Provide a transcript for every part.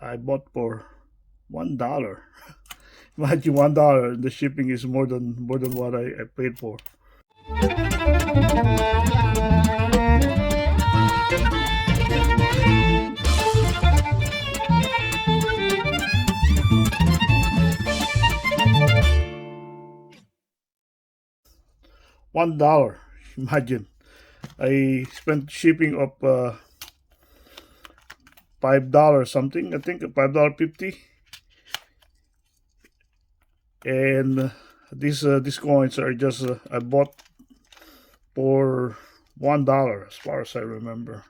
I bought for $1. Imagine $1. The shipping is more than what I paid for. $1. Imagine. I spent shipping of $5 something. I think $5.50. And these coins are just I bought for $1 as far as I remember,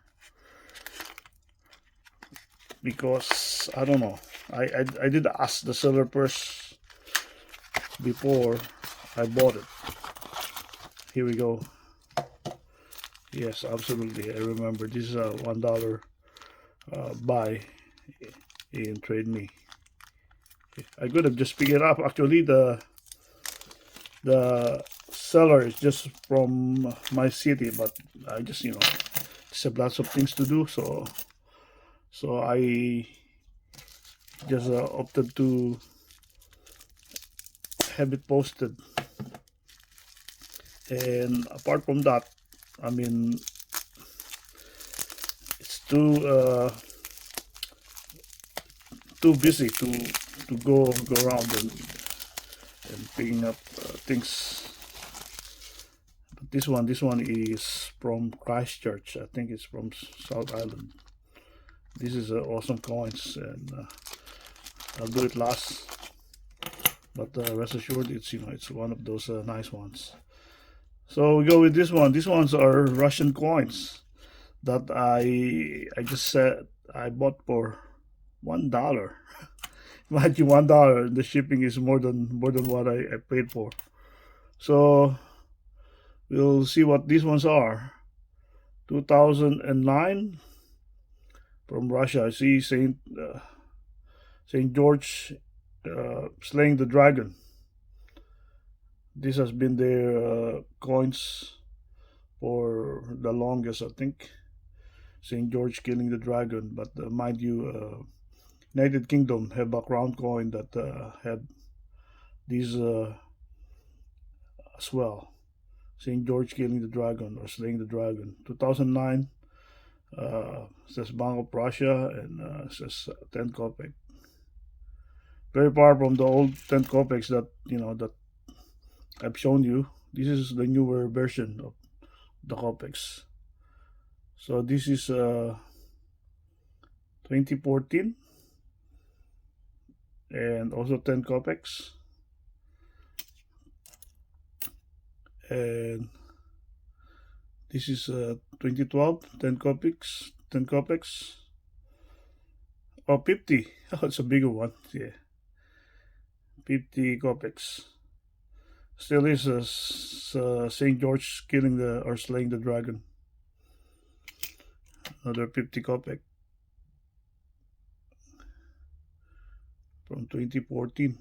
because I don't know. I did ask the seller first before I bought it. Here we go. Yes, absolutely. I remember this is a $1 buy in Trade Me. I could have just picked it up. Actually, the seller is just from my city, but I just just have lots of things to do, so I just opted to have it posted. And apart from that, I mean, it's too busy to go around and picking up things. But this one is from Christchurch. I think it's from South Island. This is awesome coins, and I'll do it last. But rest assured, it's one of those nice ones. So we go with this one. These ones are Russian coins that I just said I bought for $1. Imagine $1. The shipping is more than what I paid for. So we'll see what these ones are. 2009 from Russia. I see Saint George slaying the dragon. This has been their coins for the longest, I think. Saint George killing the dragon, but mind you, United Kingdom have a crown coin that had these as well. Saint George killing the dragon or slaying the dragon. 2009 says Bank of Prussia, and says 10 kopek. Very far from the old 10 kopeks that I've shown you. This is the newer version of the kopeks. So this is 2014, and also 10 kopeks. And this is 2012, 10 kopeks, 10 kopeks. Oh, 50. Oh, it's a bigger one. Yeah. 50 kopeks. Still is St. George killing or slaying the dragon. Another 50 kopek from 2014.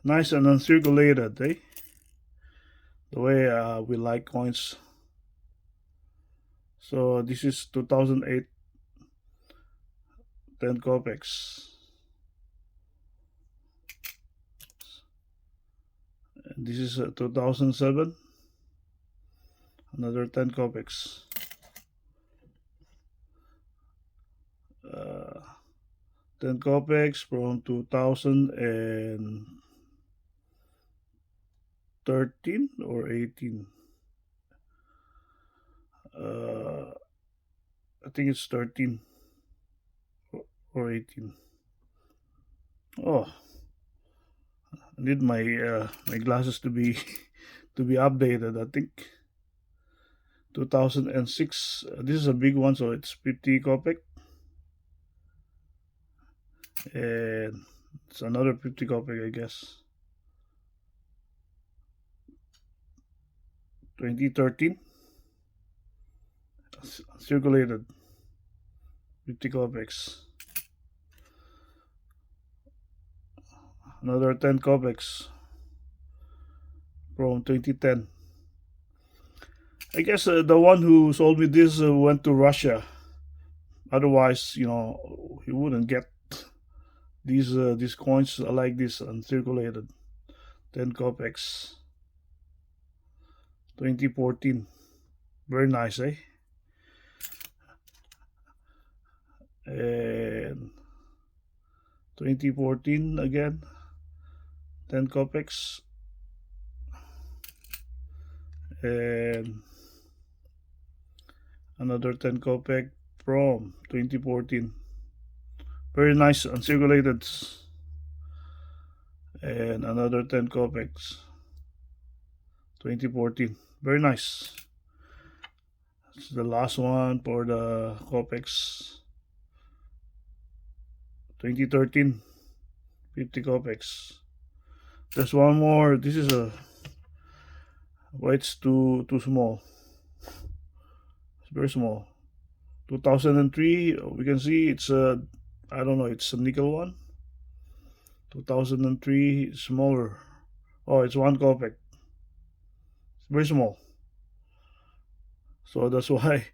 Nice and uncirculated, eh? The way we like coins. So this is 2008, 10 kopeks. And this is 2007, another 10 kopeks. 10 kopeks from 2013 or 18. I think it's 13 or 18. Oh, I need my glasses to be to be updated. I think 2006. This is a big one, so it's 50 kopek. And it's another 50 kopek, I guess. 2013, circulated 50 kopeks. Another 10 kopeks from 2010. I guess the one who sold me this went to Russia. Otherwise, he wouldn't get these coins like this uncirculated. 10 kopecks, 2014. Very nice, eh? And 2014 again, 10 kopecks. And another 10 kopek from 2014. Very nice uncirculated. And another 10 kopecks, 2014. Very nice. It's the last one for the kopecks. 2013, 50 kopecks. There's one more. This is it's too small. It's very small. 2003. We can see it's I don't know. It's a nickel one. 2003, smaller. Oh, it's 1 kopek. It's very small. So that's why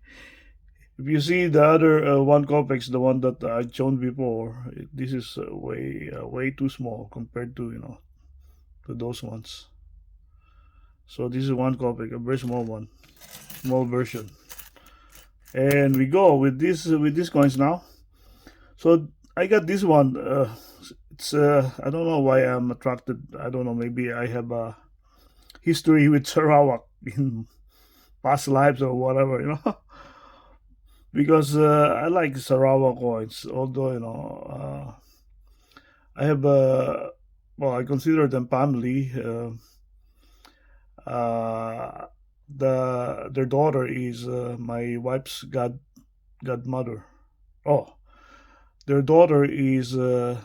if you see the other 1 kopecks, the one that I shown before, this is way too small compared to to those ones. So this is 1 kopek, a very small one, small version. And we go with these coins now. So I got this one. It's I don't know why I'm attracted. I don't know. Maybe I have a history with Sarawak in past lives or whatever. Because I like Sarawak coins. Although I have I consider them family. Their daughter is my wife's godmother. Oh, their daughter is the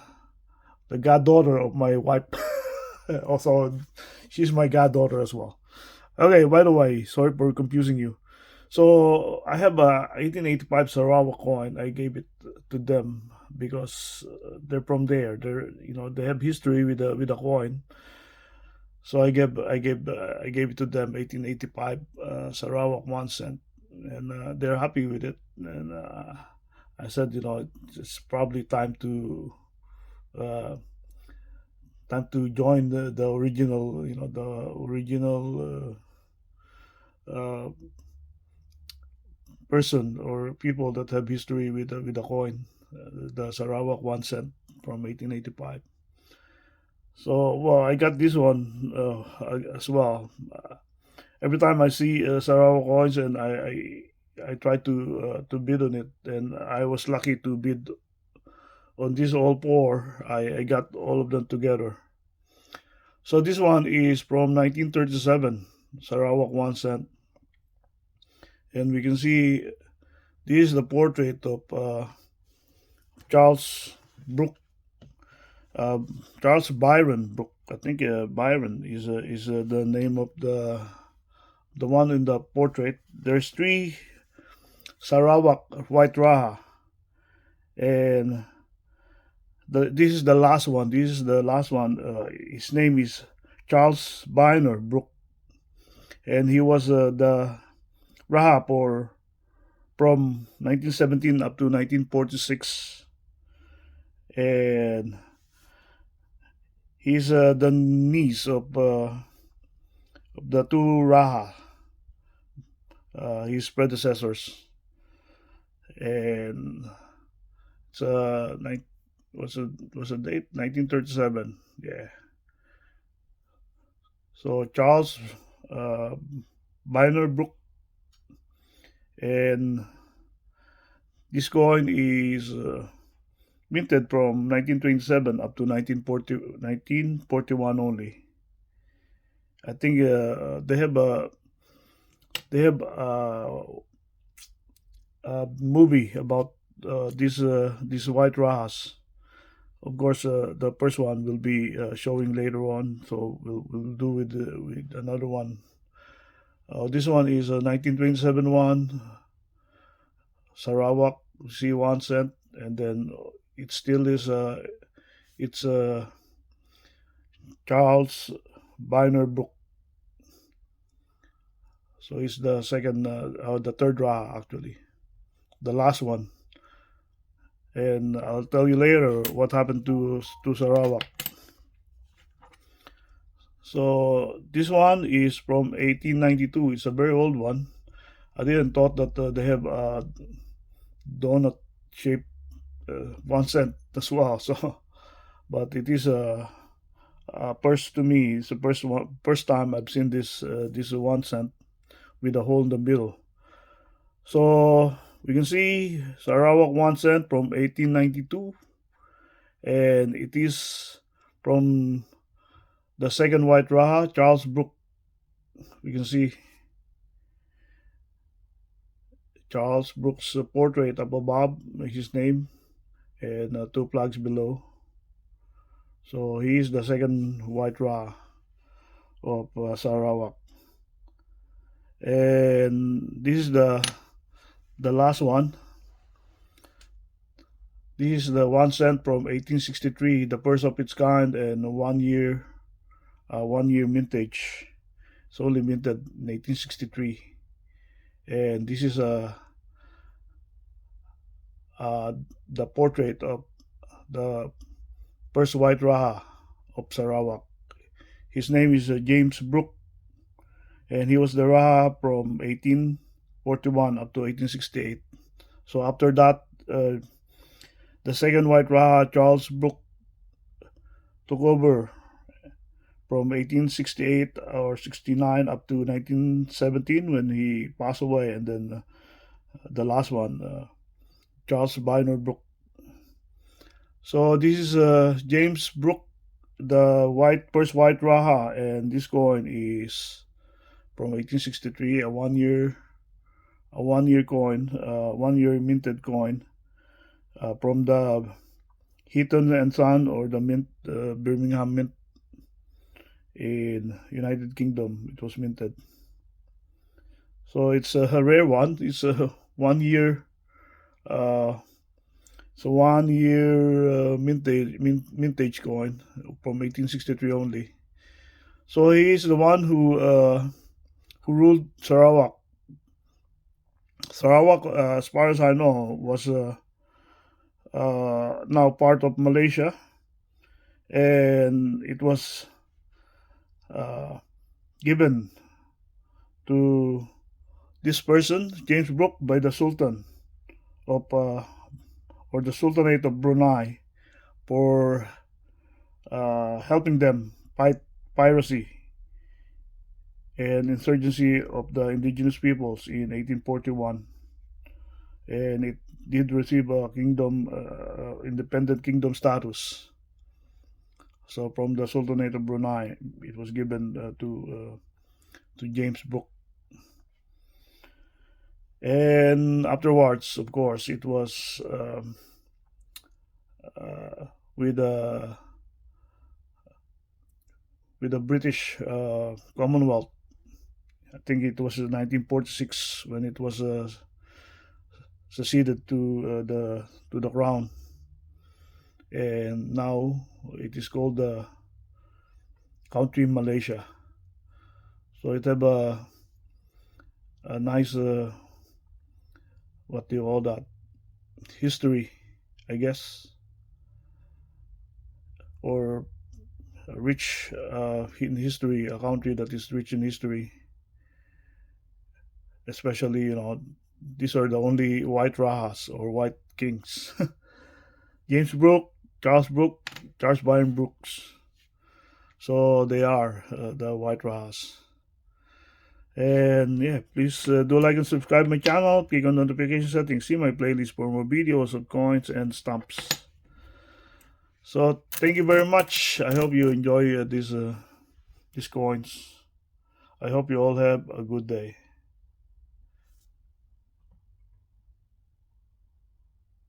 goddaughter of my wife. Also, she's my goddaughter as well. Okay, by the way, sorry for confusing you. So I have a 1885 Sarawak coin. I gave it to them because they're from there. They have history with the coin. So I gave it to them, 1885 Sarawak 1 cent, and they're happy with it. And I said, it's probably uh, time to join the original, uh, person or people that have history with the coin, the Sarawak 1 cent from 1885. So I got this one as well. Every time I see Sarawak coins, and I try to bid on it, and I was lucky to bid on these all four. I got all of them together. So this one is from 1937, Sarawak 1 cent, and we can see this is the portrait of Charles Brooke, Charles Byron Brooke. I think Byron is the name of the one in the portrait. There's 3 Sarawak White Raha, and this is the last one. This is the last one. His name is Charles Byron Brooke, and he was the Raha from 1917 up to 1946, and he's the niece of the 2 Raha, his predecessors, and it's was a date 1937. Yeah. So Charles uh, Byron Brooke, and this coin is minted from 1927 up to 1941 only. I think they have a movie about these white rahas. Of course, the first one will be showing later on, so we'll do with another one. This one is a 1927 one, Sarawak C 1 cent, and then it still is it's Charles Byron Brooke. So it's the second, the third Raha actually, the last one. and I'll tell you later what happened to Sarawak. So this one is from 1892. It's a very old one. I didn't thought that they have a donut shaped 1 cent as well. So, but it is a first to me. It's the first time I've seen this 1 cent with a hole in the middle. So we can see Sarawak 1 cent from 1892, and it is from the second white Raha, Charles Brooke. We can see Charles Brooks' portrait up above, his name, and two flags below. So he is the second white Raha of Sarawak. And this is the last one. This is the 1 cent from 1863, the first of its kind, and 1 year mintage. It's only minted in 1863, and this is the portrait of the first white Raha of Sarawak. His name is James Brooke, and he was the Raha from 1841 up to 1868. So after that, the second white Raha, Charles Brooke, took over from 1868 or 69 up to 1917 when he passed away, and then the last one, Charles Bynard Brooke. So this is James Brooke, the first white Raha, and this coin is from 1863, a 1 year coin, 1 year minted coin, from the Heaton and Son, or the Mint, Birmingham Mint in United Kingdom. It was minted. So it's a rare one. It's a 1 year. It's a 1 year mintage coin from 1863 only. So he is the one who ruled Sarawak. Sarawak, as far as I know, was now part of Malaysia, and it was given to this person, James Brooke, by the Sultan of or the Sultanate of Brunei, for helping them fight piracy and insurgency of the indigenous peoples in 1841, and it did receive a kingdom, independent kingdom status. So from the Sultanate of Brunei, it was given to James Brooke. And afterwards, of course, it was with the British Commonwealth. I think it was in 1946 when it was succeeded to the crown, and now it is called the country Malaysia. So it have a nice what do you call that, history, I guess, or rich in history, a country that is rich in history. Especially, these are the only white Rahas or white kings. James Brooke, Charles Brooke, Charles Byron Brooks. So they are the white Rahas. And yeah, please do like and subscribe my channel. Click on notification settings. See my playlist for more videos of coins and stamps. So thank you very much. I hope you enjoy these coins. I hope you all have a good day.